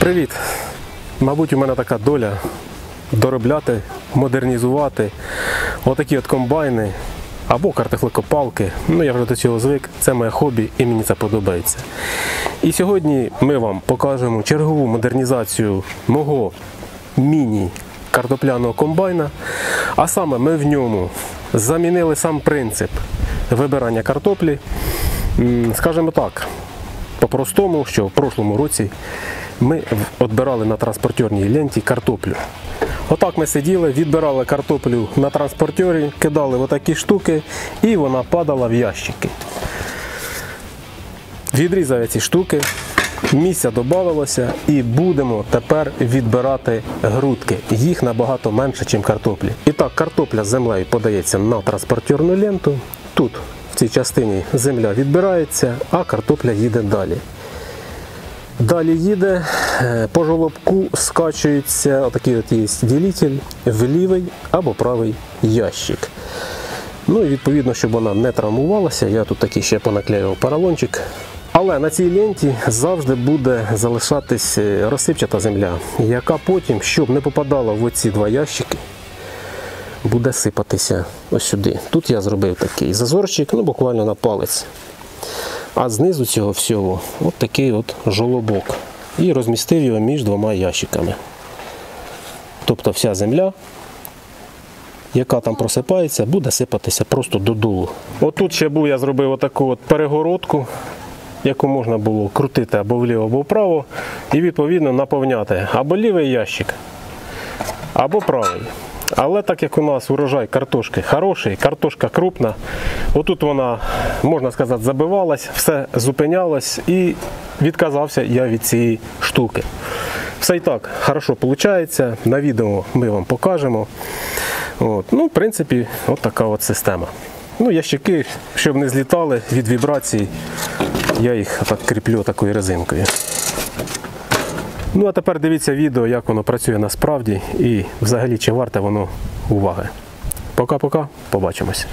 Привіт! Мабуть, у мене така доля доробляти, модернізувати отакі от комбайни або картофлекопалки. Ну, я вже до цього звик, це моє хобі і мені це подобається. І сьогодні ми вам покажемо чергову модернізацію мого міні-картопляного комбайна. А саме ми в ньому замінили сам принцип вибирання картоплі. Скажімо так, по-простому, що в прошлому році ми відбирали на транспортерній ленті картоплю. Отак ми сиділи, відбирали картоплю на транспортері, кидали отакі штуки і вона падала в ящики. Відрізав ці штуки, місця додавалося і будемо тепер відбирати грудки. Їх набагато менше, ніж картоплі. І так, картопля з землею подається на транспортерну ленту. Тут, в цій частині, земля відбирається, а картопля їде далі. Далі їде, по жолобку скачується отакий от є ділитель в лівий або правий ящик. Ну і відповідно, щоб вона не травмувалася, я тут такий ще понаклеював поролончик. Але на цій ленті завжди буде залишатись розсипчата земля, яка потім, щоб не попадала в оці два ящики, буде сипатися ось сюди. Тут я зробив такий зазорчик, ну буквально на палець. А знизу цього всього от такий от жолобок. І розмістив його між двома ящиками. Тобто вся земля, яка там просипається, буде сипатися просто додолу. Отут ще я зробив отаку от перегородку, яку можна було крутити або вліво, або вправо. І відповідно наповняти або лівий ящик, або правий. Але так як у нас урожай картошки хороший, картошка крупна, отут вона, можна сказати, забивалась, все зупинялось і відказався я від цієї штуки. Все і так хорошо виходить, на відео ми вам покажемо. Ну, в принципі, от така от система. Ну, ящики, щоб не злітали від вібрацій, я їх так кріплю такою резинкою. Ну а тепер дивіться відео, як воно працює насправді і взагалі чи варте воно уваги. Пока-пока, побачимось.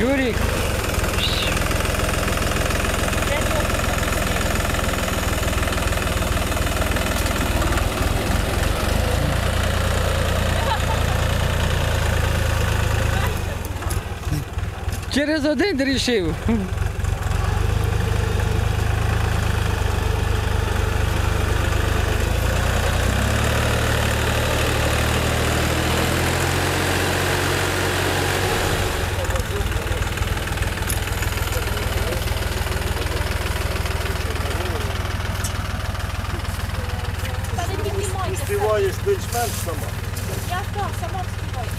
Юрик. Через один рішив. Та не піднімайте. Співаєш більш-менш сама. Я так, сама співаю.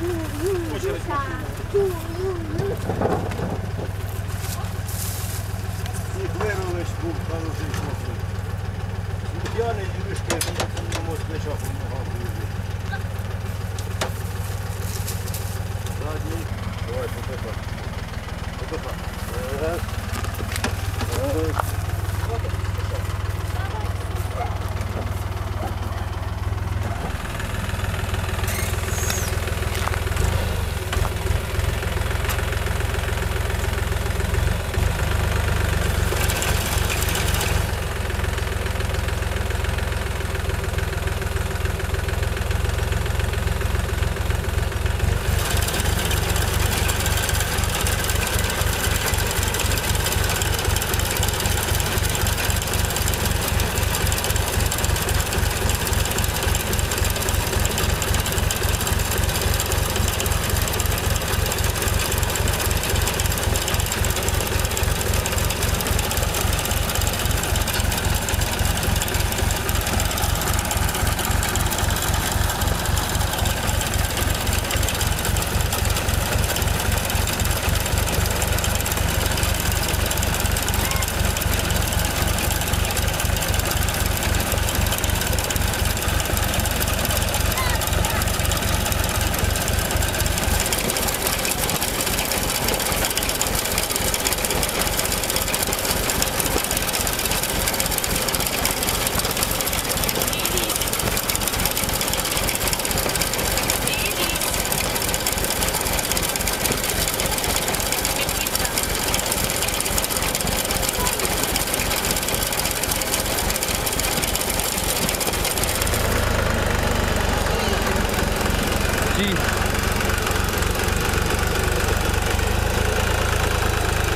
Не піднімайте. І вирулиш був хороший хлопець. П'яний юришки на москвичах у ногах лежить. Задній. Давай, потепа. Потепа.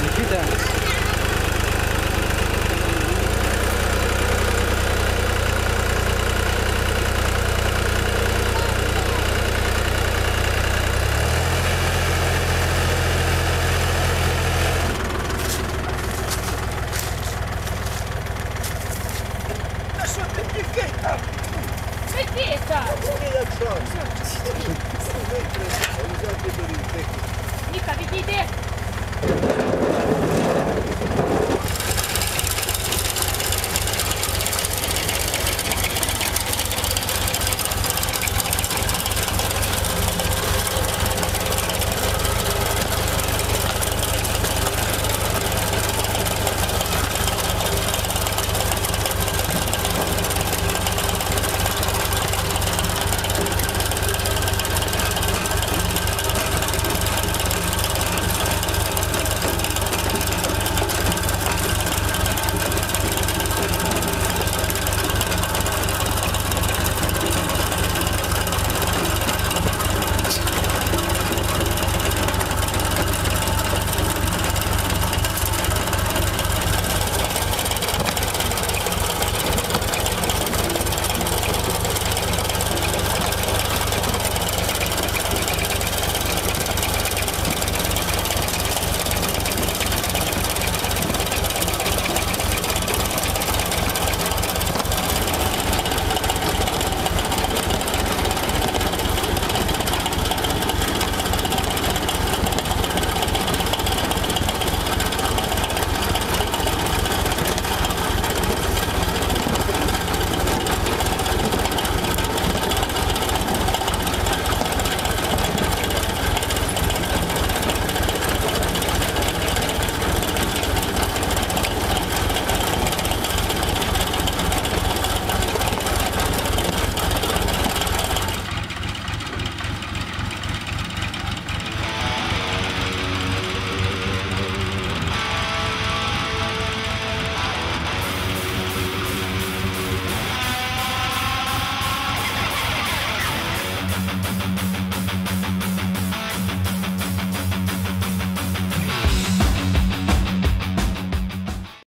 Никита. Та що ти тікай там? Микита! Ти як шанс. Взяти доріг. Ніка, відійди!